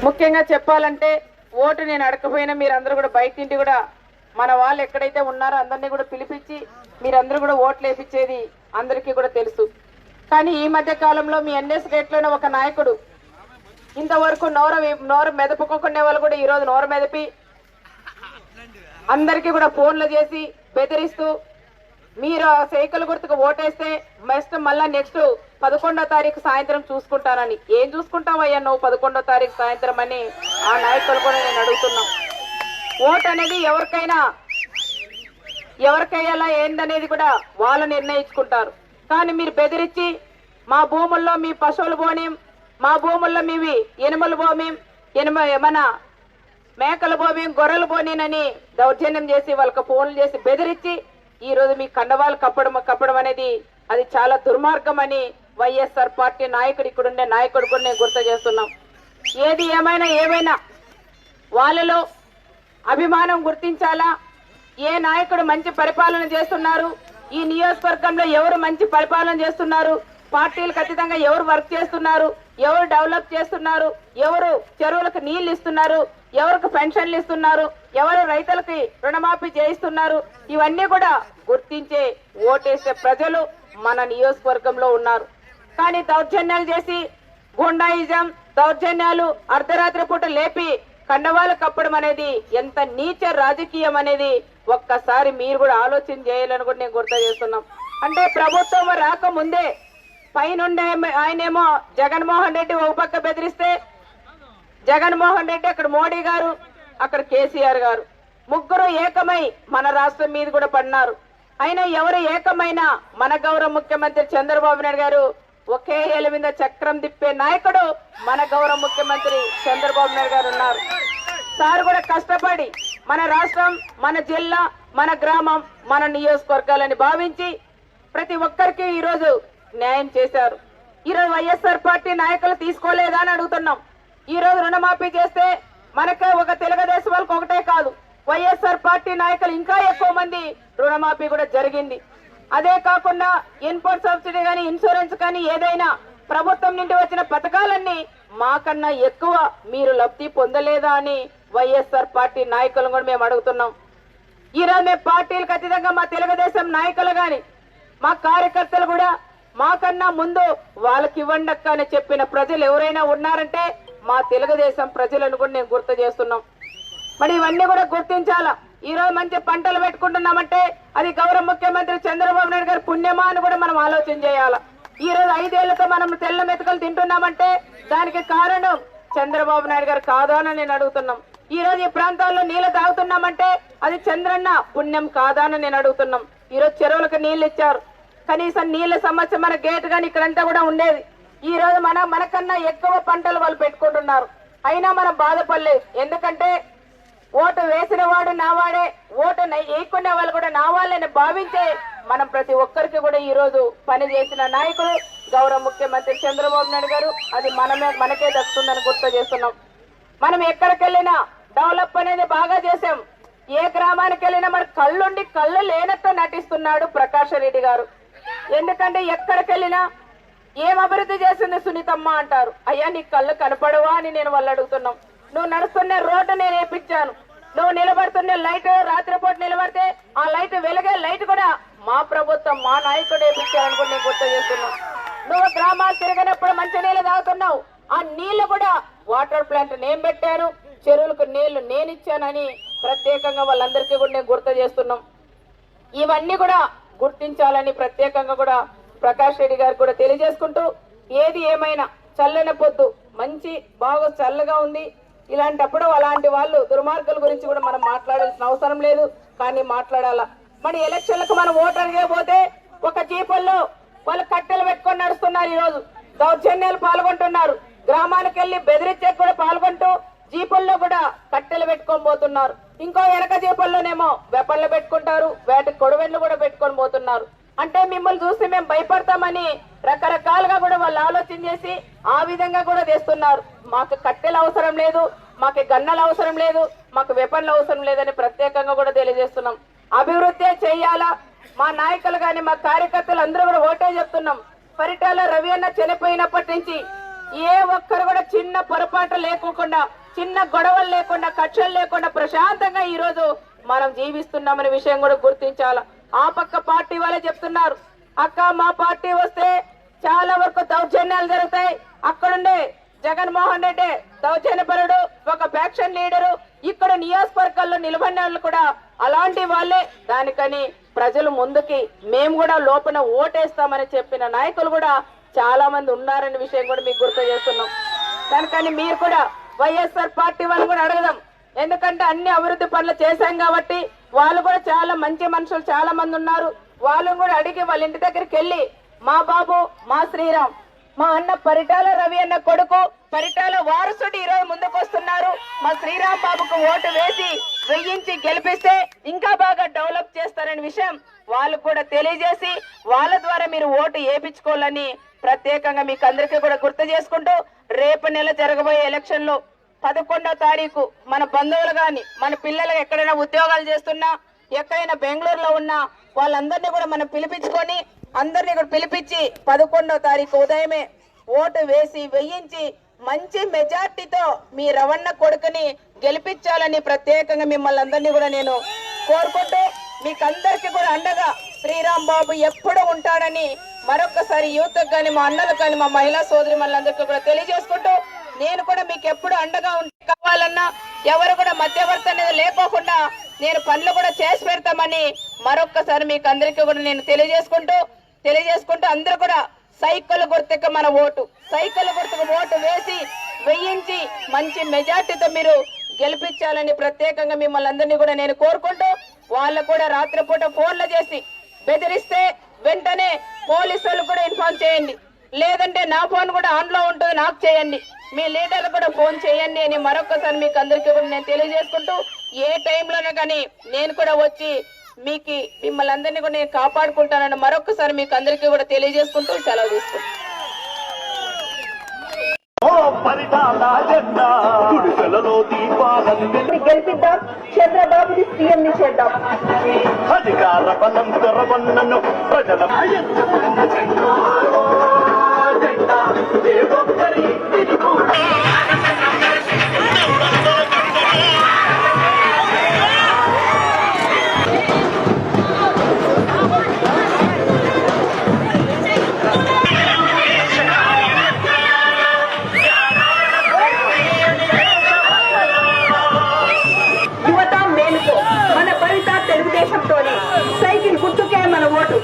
ముఖ్యంగా చెప్పాలంటే ఓటు నేను అడగకపోయినా మీరందరూ కూడా బయట నుండి కూడా మన వాళ్ళు ఎక్కడైతే ఉన్నారో అందరినీ కూడా పిలిపించి మీరందరూ కూడా ఓట్లు వేపించేది అందరికీ కూడా తెలుసు. కానీ ఈ మధ్య కాలంలో మీ ఎన్ఎస్ రేట్లోనే ఒక నాయకుడు ఇంతవరకు నోరు మెదపుకోకునే వాళ్ళు కూడా ఈరోజు నోరు మెదపి అందరికీ కూడా ఫోన్లు చేసి బెదిరిస్తూ మీరు సైకిల్ గుర్తుకు ఓటేస్తే మళ్ళా నెక్స్ట్ 11వ తారీఖు సాయంత్రం చూసుకుంటానని. ఏం చూసుకుంటావయ్యా నువ్వు 11వ తారీఖు సాయంత్రం అని ఆ నాయకులు కూడా నేను అడుగుతున్నాం. ఓటు అనేది ఎవరికయ్యాలా ఏందనేది కూడా వాళ్ళు నిర్ణయించుకుంటారు. కానీ మీరు బెదిరించి మా భూముల్లో మీ పశువులు పోనీం, మా భూముల్లో మీవి ఎనుమలు పోమీం, మన మేకలు పోమీం, గొర్రెలు పోనీనని దౌర్జన్యం చేసి వాళ్ళకి ఫోన్లు చేసి బెదిరించి ఈ రోజు మీ కండవాళ్ళు కప్పడం అనేది అది చాలా దుర్మార్గం అని వైఎస్ఆర్ పార్టీ నాయకుడు ఇక్కడుండే నాయకుడు కూడా నేను గుర్తు చేస్తున్నాం. ఏది ఏమైనా వాళ్ళలో అభిమానం గుర్తించాలా. ఏ నాయకుడు మంచి పరిపాలన చేస్తున్నారు, ఈ నియోజకవర్గంలో ఎవరు మంచి పరిపాలన చేస్తున్నారు, పార్టీలకు అతీతంగా ఎవరు వర్క్ చేస్తున్నారు, ఎవరు డెవలప్ చేస్తున్నారు, ఎవరు చెరువులకు నీళ్లు ఇస్తున్నారు, ఎవరికి పెన్షన్లు ఇస్తున్నారు, ఎవరు రైతులకి రుణమాఫీ చేయిస్తున్నారు, ఇవన్నీ కూడా గుర్తించే ఓటేసే ప్రజలు మన నియోజకవర్గంలో ఉన్నారు. కానీ దౌర్జన్యాలు చేసి గుండాయిజం దౌర్జన్యాలు అర్ధరాత్రి పూట లేపి కండవాళ్ళు కప్పడం అనేది ఎంత నీచ రాజకీయం అనేది ఒక్కసారి మీరు కూడా ఆలోచన చేయాలని కూడా నేను గుర్తు చేస్తున్నాం. అంటే ప్రభుత్వం రాకముందే పైనుండే ఆయనేమో జగన్మోహన్ రెడ్డి ఒక పక్క బెదిరిస్తే జగన్మోహన్ రెడ్డి అక్కడ మోడీ గారు అక్కడ కేసీఆర్ గారు ముగ్గురు ఏకమై మన రాష్ట్రం మీద కూడా పడినారు. అయినా ఎవరు ఏకమైనా మన గౌరవ ముఖ్యమంత్రి చంద్రబాబు నాయుడు గారు ఒకే ఏళ్ళ మీద చక్రం తిప్పే నాయకుడు మన గౌరవ ముఖ్యమంత్రి చంద్రబాబు నాయుడు గారు ఉన్నారు. సార్ కూడా కష్టపడి మన రాష్ట్రం, మన జిల్లా, మన గ్రామం, మన నియోజకవర్గాలని భావించి ప్రతి ఒక్కరికి ఈరోజు న్యాయం చేశారు. ఈరోజు వైఎస్ఆర్ పార్టీ నాయకులు తీసుకోలేదా అని అడుగుతున్నాం. ఈ రోజు రుణమాఫీ చేస్తే మనకే ఒక తెలుగుదేశం వాళ్ళకి ఒకటే కాదు, వైఎస్ఆర్ పార్టీ నాయకులు ఇంకా ఎక్కువ మంది రుణమాఫీ కూడా జరిగింది. అదే కాకుండా ఇన్పుట్ సబ్సిడీ కానీ ఇన్సూరెన్స్ కానీ ఏదైనా ప్రభుత్వం నుండి వచ్చిన పథకాలన్నీ మాకన్నా ఎక్కువ మీరు లబ్ధి పొందలేదా అని వైఎస్ఆర్ పార్టీ నాయకులను కూడా మేము అడుగుతున్నాం. ఈరోజు మేము పార్టీలకు అతీతంగా మా తెలుగుదేశం నాయకులు కానీ మా కార్యకర్తలు కూడా మాకన్నా ముందు వాళ్ళకి ఇవ్వండి అక్క అని చెప్పిన ప్రజలు ఎవరైనా ఉన్నారంటే మా తెలుగుదేశం ప్రజలను కూడా నేను గుర్తు చేస్తున్నాం. మరి ఇవన్నీ కూడా గుర్తించాలా. ఈ రోజు మంచి పంటలు పెట్టుకుంటున్నామంటే అది గౌరవ ముఖ్యమంత్రి చంద్రబాబు నాయుడు గారి పుణ్యమా అని కూడా మనం ఆలోచన చేయాలా. ఈ రోజు 5 ఏళ్లతో మనం తెల్ల మెతుకలు తింటున్నామంటే దానికి కారణం చంద్రబాబు నాయుడు గారు కాదా అని నేను అడుగుతున్నాం. ఈ రోజు ఈ ప్రాంతాల్లో నీళ్లు తాగుతున్నామంటే అది చంద్రన్న పుణ్యం కాదా అని నేను అడుగుతున్నాం. ఈ రోజు చెరువులకు నీళ్లు ఇచ్చారు, కనీసం నీళ్ల సమస్య మన గేట్ గాని ఇక్కడంతా కూడా ఉండేది. ఈ రోజు మనకన్నా ఎక్కువ పంటలు వాళ్ళు పెట్టుకుంటున్నారు. అయినా మనం బాధపడలేదు. ఎందుకంటే ఓటు వేసిన వాడు నావాడే, ఓటు వేయకునే వాళ్ళు కూడా నా వాళ్ళని భావించే మనం ప్రతి ఒక్కరికి కూడా ఈ రోజు పని చేసిన నాయకుడు గౌరవ ముఖ్యమంత్రి చంద్రబాబు నాయుడు గారు. అది మనకే దక్కుతుందని గుర్తు చేస్తున్నాం. మనం ఎక్కడికి వెళ్ళినా డెవలప్ అనేది బాగా చేశాం. ఏ గ్రామానికి వెళ్ళినా మన కళ్ళుండి కళ్ళు లేనట్టు నటిస్తున్నాడు ప్రకాష్ రెడ్డి గారు. ఎందుకంటే ఎక్కడికి వెళ్ళినా ఏం అభివృద్ధి చేసింది సునీతమ్మ అంటారు. అయ్యా నీ కళ్ళు కనపడవా అని నేను వాళ్ళు అడుగుతున్నాం. నువ్వు నడుస్తున్న రోడ్డు నేను వేయించాను, నువ్వు నిలబడుతున్న లైట్ రాత్రిపూట నిలబడితే ఆ లైట్ వెలిగే లైట్ కూడా మా ప్రభుత్వం మా నాయకుడు వేయించారని కూడా నేను గుర్తు చేస్తున్నాం. నువ్వు గ్రామాలు తిరిగినప్పుడు మంచి నీళ్లు తాగుతున్నావు, ఆ నీళ్లు కూడా వాటర్ ప్లాంట్ నేను పెట్టాను, చెరువులకు నీళ్లు నేను ఇచ్చానని ప్రత్యేకంగా వాళ్ళందరికీ కూడా నేను గుర్తు చేస్తున్నాం. ఇవన్నీ కూడా గుర్తించాలని ప్రత్యేకంగా కూడా ప్రకాష్ రెడ్డి గారు కూడా తెలియజేసుకుంటూ, ఏది ఏమైనా చల్లని పొద్దు మంచి బాగా చల్లగా ఉంది. ఇలాంటప్పుడు అలాంటి వాళ్ళు దుర్మార్గుల గురించి కూడా మనం మాట్లాడాల్సిన అవసరం లేదు, కానీ మాట్లాడాలా. మన ఎలక్షన్లకు మనం ఓటు అడిగేపోతే ఒక జీపుల్లో వాళ్ళు కట్టెలు పెట్టుకొని నడుస్తున్నారు. ఈ రోజు దౌర్జన్యాలు పాల్గొంటున్నారు. గ్రామానికి వెళ్లి బెదిరించే కూడా పాల్గొంటూ జీపుల్లో కూడా కట్టెలు పెట్టుకొని పోతున్నారు. ఇంకో వెనక జీపుల్లోనేమో వెపన్లు పెట్టుకుంటారు, వేటి కొడవెళ్ళు కూడా పెట్టుకొని పోతున్నారు. అంటే మిమ్మల్ని చూసి మేము భయపడతామని రకరకాలుగా కూడా వాళ్ళు ఆలోచన చేసి ఆ విధంగా కూడా చేస్తున్నారు. మాకు కట్టెలు అవసరం లేదు, మాకు గన్నలు అవసరం లేదు, మాకు వెపన్లు అవసరం లేదని ప్రత్యేకంగా కూడా తెలియజేస్తున్నాం. అభివృద్ధి చేయాలా. మా నాయకులు కానీ మా కార్యకర్తలు అందరూ కూడా ఓటే చెప్తున్నాం. పరిటాల రవి అన్న చనిపోయినప్పటి నుంచి ఏ ఒక్కరు కూడా చిన్న పొరపాటు లేకోకుండా, చిన్న గొడవలు లేకుండా, కక్షలు లేకుండా ప్రశాంతంగా ఈ రోజు మనం జీవిస్తున్నామనే విషయం కూడా గుర్తించాల. ఆ పక్క పార్టీ వాళ్ళే చెప్తున్నారు, అక్క మా పార్టీ వస్తే చాలా వరకు దౌర్జన్యాలు జరుగుతాయి. అక్కడుండే జగన్మోహన్ రెడ్డి దౌర్జన్యపరుడు, ఒక ఫ్యాక్షన్ లీడరు, ఇక్కడ నియోజకవర్గాల్లో నిలబడిన వాళ్ళు కూడా అలాంటి వాళ్ళే. దానికని ప్రజలు ముందుకి మేము కూడా లోపల ఓటేస్తామని చెప్పిన నాయకులు కూడా చాలా మంది ఉన్నారనే విషయం కూడా మీకు గుర్తు చేస్తున్నాం. దానికని మీరు కూడా వైఎస్ఆర్ పార్టీ వాళ్ళు కూడా అడగదాం. ఎందుకంటే అన్ని అభివృద్ధి పనులు చేశాం కాబట్టి వాళ్ళు కూడా చాలా మంచి మనుషులు చాలా మంది ఉన్నారు. వాళ్ళని కూడా అడిగి వాళ్ళ ఇంటి దగ్గరికి వెళ్ళి మా బాబు, మా శ్రీరామ్, మా అన్న పరిటాల రవి అన్న కొడుకు, పరిటాల వారసుడు ఈరోజు ముందుకు వస్తున్నారు. మా శ్రీరామ్ బాబుకు ఓటు వేసి వెయ్యించి గెలిపిస్తే ఇంకా బాగా డెవలప్ చేస్తారనే విషయం వాళ్ళు కూడా తెలియజేసి వాళ్ళ ద్వారా మీరు ఓటు వేయించుకోవాలని ప్రత్యేకంగా మీకు అందరికీ కూడా గుర్తు చేసుకుంటూ, రేపు నెల జరగబోయే ఎలక్షన్ లో 11వ తారీఖు మన బంధువులు గాని, మన పిల్లలు ఎక్కడైనా ఉద్యోగాలు చేస్తున్నా, ఎక్కడైనా బెంగళూరులో ఉన్నా వాళ్ళందరినీ కూడా మనం పిలిపించుకొని అందరినీ కూడా పిలిపించి 11వ తారీఖు ఉదయమే ఓటు వేసి వెయ్యించి మంచి మెజార్టీతో మీ రవణ కొడుకుని గెలిపించాలని ప్రత్యేకంగా మిమ్మల్ని అందరినీ కూడా నేను కోరుకుంటూ, మీకందరికీ కూడా అండగా శ్రీరామ్ బాబు ఎప్పుడు ఉంటాడని మరొకసారి యూత్ కానీ, మా అన్నలు కానీ, మా మహిళా సోదరి మనందరికీ కూడా తెలియజేసుకుంటూ, నేను కూడా మీకు ఎప్పుడు అండగా కావాలన్నా ఎవరు కూడా మధ్యవర్తి అనేది లేకోకుండా నేను పనులు కూడా చేసి పెడతామని మరొక్కసారి మీకు అందరికీ కూడా నేను తెలియజేసుకుంటూ అందరూ కూడా సైకిల్ గుర్తుకు మన ఓటు, సైకిల్ గుర్తుకు ఓటు వేసి వెయ్యించి మంచి మెజార్టీతో మీరు గెలిపించాలని ప్రత్యేకంగా మిమ్మల్ని అందరినీ కూడా నేను కోరుకుంటూ, వాళ్ళు కూడా రాత్రిపూట ఫోన్లు చేసి బెదిరిస్తే వెంటనే పోలీసులు కూడా ఇన్ఫార్మ్ చేయండి, లేదంటే నా ఫోన్ కూడా ఆన్ లో ఉంటుంది నాకు చేయండి, మీ లీడర్లు కూడా ఫోన్ చేయండి అని మరొకసారి మీకు అందరికీ కూడా నేను తెలియజేసుకుంటూ, ఏ టైంలోనే కానీ నేను కూడా వచ్చి మీకు మిమ్మల్ని అందరినీ కూడా నేను కాపాడుకుంటానని మరొకసారి మీకు అందరికీ కూడా తెలియజేసుకుంటూ సెలవు తీసుకుంటాను. గెలిపిద్దాం, చంద్రబాబుని సీఎం ని చేద్దాం. అధికార బలం తెరవన్నను ప్రజల సైకిల్ గుర్తుకే మన ఓటు.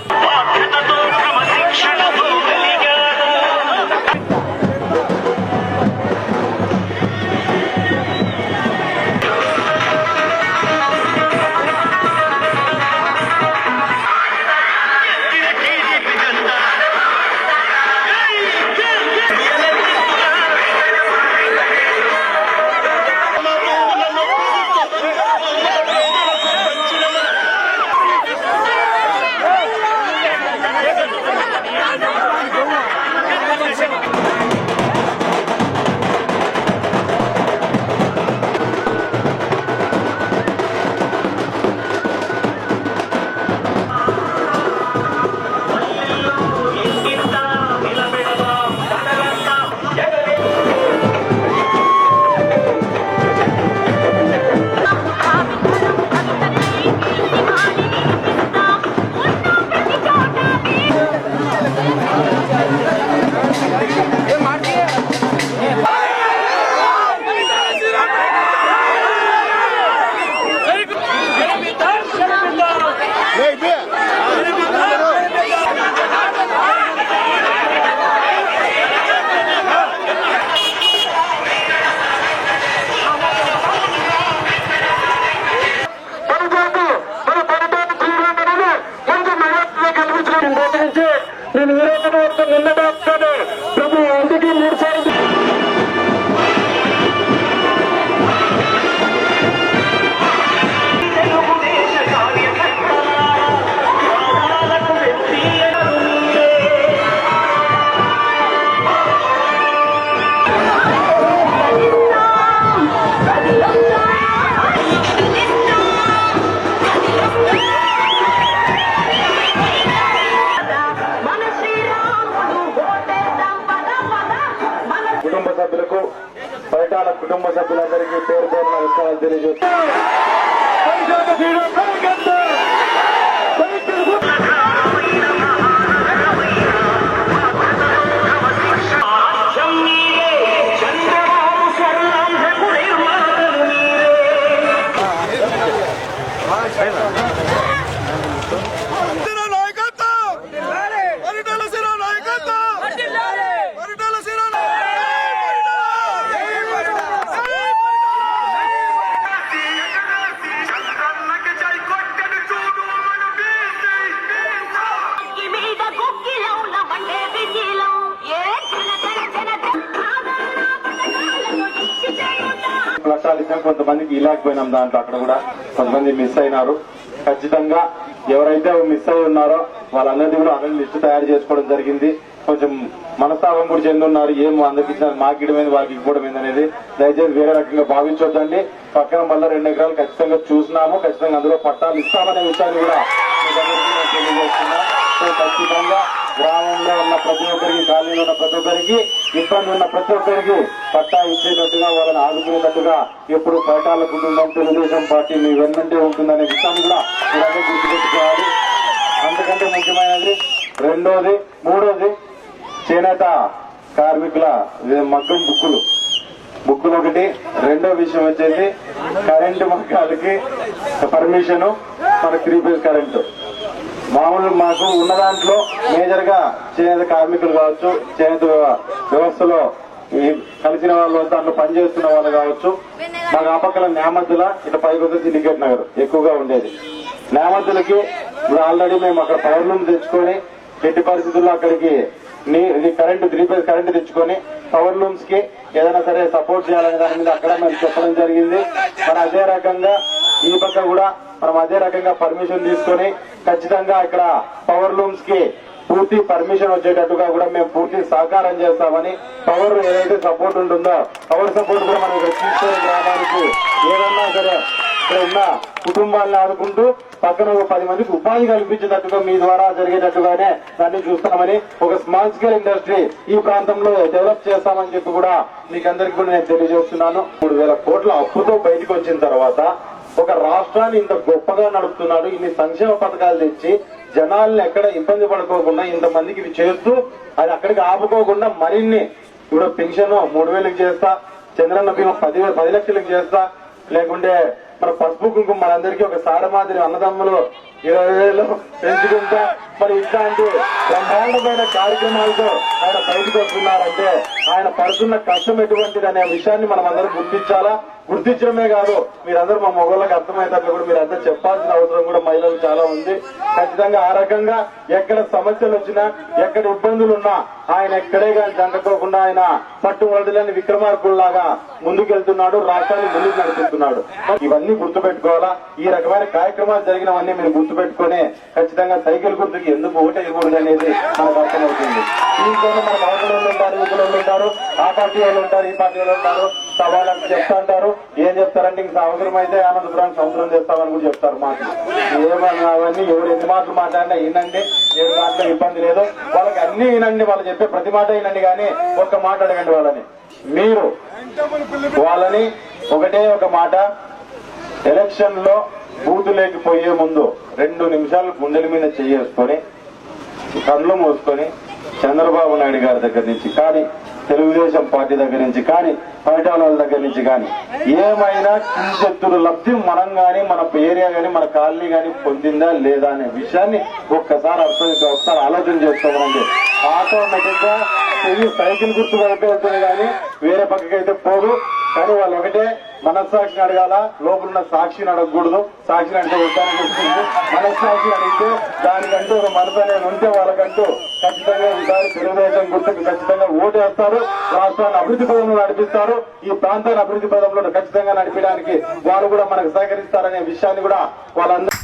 పరిటాల కుటుంబ సభ్యులందరికీ పేరు పేరు నమస్కారాలు తెలియజేస్తున్నాను. లక్షలు ఇచ్చాం, కొంతమందికి ఇలాకపోయినాం. దాంట్లో అక్కడ కూడా కొంతమంది మిస్ అయినారు. ఖచ్చితంగా ఎవరైతే మిస్ అయి ఉన్నారో వాళ్ళందరినీ కూడా అందరి లిస్టు తయారు చేసుకోవడం జరిగింది. కొంచెం మనస్తాపం కూడా చెందున్నారు. ఏం అందరికి ఇచ్చిన మాకు ఇవ్వడం వాళ్ళకి ఇవ్వడం ఏందనేది దయచేసి వేరే రకంగా భావించొద్దండి. పక్కన మళ్ళీ 2 ఎకరాలు ఖచ్చితంగా చూసినాము, ఖచ్చితంగా అందులో పట్టాలు ఇస్తామనే విషయాన్ని కూడా తెలియజేస్తున్నా. ఖచ్చితంగా గ్రామంలో ఉన్న ప్రతి ఒక్కరికి, కాలనీలో ఉన్న ప్రతి ఒక్కరికి, ఇబ్బంది ఉన్న ప్రతి ఒక్కరికి పట్టా ఇచ్చేటట్టుగా, వాళ్ళని ఆదుకునేటట్టుగా ఎప్పుడు పరిటాల కుటుంబం తెలుగుదేశం పార్టీ మీ వెన్నంటే ఉంటుందనే విషయాన్ని కూడా మీరందరూ గుర్తుపెట్టుకోవాలి. అందుకంటే ముఖ్యమైనది రెండోది, మూడోది చేనేత కార్మికుల మగ్గం బుక్కులు ఒకటి. రెండో విషయం వచ్చేసి కరెంటు మగ్గాలకి పర్మిషన్, మన 3 ఫేజ్ కరెంటు. మామూలు మాకు ఉన్న దాంట్లో మేజర్ గా చేనేత కార్మికులు కావచ్చు, చేనేత వ్యవస్థలో కలిసిన వాళ్ళు, దాంట్లో పనిచేస్తున్న వాళ్ళు కావచ్చు. మాకు ఆ పక్కన న్యామద్దుల ఇటు పైకి వస్తే సిండికేట్ నగర్ ఎక్కువగా ఉండేది. న్యామద్దులకి ఇప్పుడు ఆల్రెడీ మేము అక్కడ పవర్ లూమ్ తెచ్చుకొని ఎట్టి పరిస్థితుల్లో అక్కడికి కరెంటు 3 ఫేజ్ కరెంటు తెచ్చుకొని పవర్ లూమ్స్ కి ఏదైనా సరే సపోర్ట్ చేయాలనే దాని మీద అక్కడ మేము చెప్పడం జరిగింది. మరి అదే రకంగా ఈ పక్క కూడా మనం అదే రకంగా పర్మిషన్ తీసుకొని ఖచ్చితంగా ఇక్కడ పవర్ లూమ్స్ కి పూర్తి పర్మిషన్ వచ్చేటట్టుగా కూడా మేము పూర్తి సహకారం చేస్తామని, పవర్ ఏదైతే సపోర్ట్ ఉంటుందో పవర్ సపోర్ట్ కూడా మనం ఇక్కడ తీసుకొని గ్రామానికి ఏదన్నా సరే ఇక్కడ ఉన్న కుటుంబాలను ఆదుకుంటూ పక్కన 10 మందికి ఉపాధి కల్పించేటట్టుగా మీ ద్వారా జరిగేటట్టుగానే దాన్ని చూస్తామని, ఒక స్మాల్ స్కేల్ ఇండస్ట్రీ ఈ ప్రాంతంలో డెవలప్ చేస్తామని చెప్పి కూడా మీకు అందరికీ కూడా నేను తెలియజేస్తున్నాను. 3,000 కోట్ల అప్పుతో బయటకు వచ్చిన తర్వాత ఒక రాష్ట్రాన్ని ఇంత గొప్పగా నడుపుతున్నాడు. ఇన్ని సంక్షేమ పథకాలు తెచ్చి జనాల్ని ఎక్కడ ఇబ్బంది పడుకోకుండా ఇంతమందికి ఇవి చేస్తూ అది అక్కడికి ఆపుకోకుండా మరిన్ని, ఇప్పుడు పెన్షన్ 3,000కి చేస్తా, చంద్రన్న బీమా 10 లక్షలకు చేస్తా, లేకుంటే మన పసుపు కుంకుమ మనందరికీ ఒక సారమాదిరి అన్నదమ్ములు 20,000 పెంచుకుంటా, మరి ఇట్లాంటి బ్రహ్మాండమైన కార్యక్రమాలతో ఆయన బయటకు వస్తున్నారంటే ఆయన పడుతున్న కష్టం ఎటువంటిది అనే విషయాన్ని మనం అందరం గుర్తించాలా. గుర్తించడమే కాదు, మీరందరూ మా మొగళ్ళకి అర్థమయ్యేటట్లు కూడా మీరంతా చెప్పాల్సిన అవసరం కూడా మహిళలు చాలా ఉంది. ఖచ్చితంగా ఆ రకంగా ఎక్కడ సమస్యలు వచ్చినా, ఎక్కడ ఇబ్బందులున్నా ఆయన ఎక్కడే కానీ జంకకోకుండా ఆయన పట్టుబడులని విక్రమార్కుల్లాగా ముందుకెళ్తున్నాడు, రాష్ట్రాన్ని ముందుకు నడుపుతున్నాడు. ఇవన్నీ గుర్తుపెట్టుకోవాలా. ఈ రకమైన కార్యక్రమాలు జరిగినవన్నీ మీరు గుర్తుపెట్టుకుని ఖచ్చితంగా సైకిల్ గుర్తుకి ఎందుకు ఓటేయకూడదు అనేది మనకు అర్థమవుతుంది. దీంట్లోనే మనకు అవసరం ఉంటారు, యువకులు ఉంటారు, ఆ పార్టీ వాళ్ళు ఉంటారు, ఈ పార్టీ వాళ్ళు ఉంటారు, సవాళ్ళకి చెప్తా అంటారు. ఏం చెప్తారంటే ఇంకా అవసరమైతే ఆనందపురాన్ని సంవత్సరం చేస్తామని కూడా చెప్తారు. మాటలు ఏమన్నా అవన్నీ ఎవరు ఎన్ని మాటలు మాట్లాడినా వినండి, ఏడు మాటలో ఇబ్బంది లేదు. వాళ్ళకి అన్ని వినండి, వాళ్ళు చెప్పే ప్రతి మాట వినండి, కానీ ఒక్క మాట అడగండి వాళ్ళని. మీరు వాళ్ళని ఒకటే ఒక మాట, ఎలక్షన్ లో బూతు లేకపోయే ముందు 2 నిమిషాలు గుండెల మీద చేసుకొని కళ్ళు మూసుకొని చంద్రబాబు నాయుడు గారి దగ్గర నుంచి కానీ, తెలుగుదేశం పార్టీ దగ్గర నుంచి కానీ, పరిటాల దగ్గర నుంచి కానీ ఏమైనా కించెత్తులు లబ్ధి మనం కానీ, మన ఏరియా కానీ, మన కాలనీ కానీ పొందిందా లేదా అనే విషయాన్ని ఒకసారి ఆలోచన చేసుకోవాలండి. ఆటోమేటిక్ గా సైకిల్ గుర్తు వైపు వెళ్తుంది కానీ వేరే పక్కకైతే పోదు. కానీ వాళ్ళు ఒకటే మనస్సాక్షిని అడగాల, లోపల సాక్షిని అడగకూడదు. సాక్షిని అంటే ఉంటానని చెప్తుంది, మనస్సాక్షి అడిగితే దానికంటూ ఒక మనసు అనేది ఉంటే వాళ్ళకంటూ ఖచ్చితంగా ఈసారి తెలుగుదేశం గుర్తుకు ఖచ్చితంగా ఓటేస్తారు, రాష్ట్రాన్ని అభివృద్ధి పదంలో నడిపిస్తారు, ఈ ప్రాంతాన్ని అభివృద్ధి పదంలో ఖచ్చితంగా నడిపించడానికి వారు కూడా మనకు సహకరిస్తారనే విషయాన్ని కూడా వాళ్ళందరూ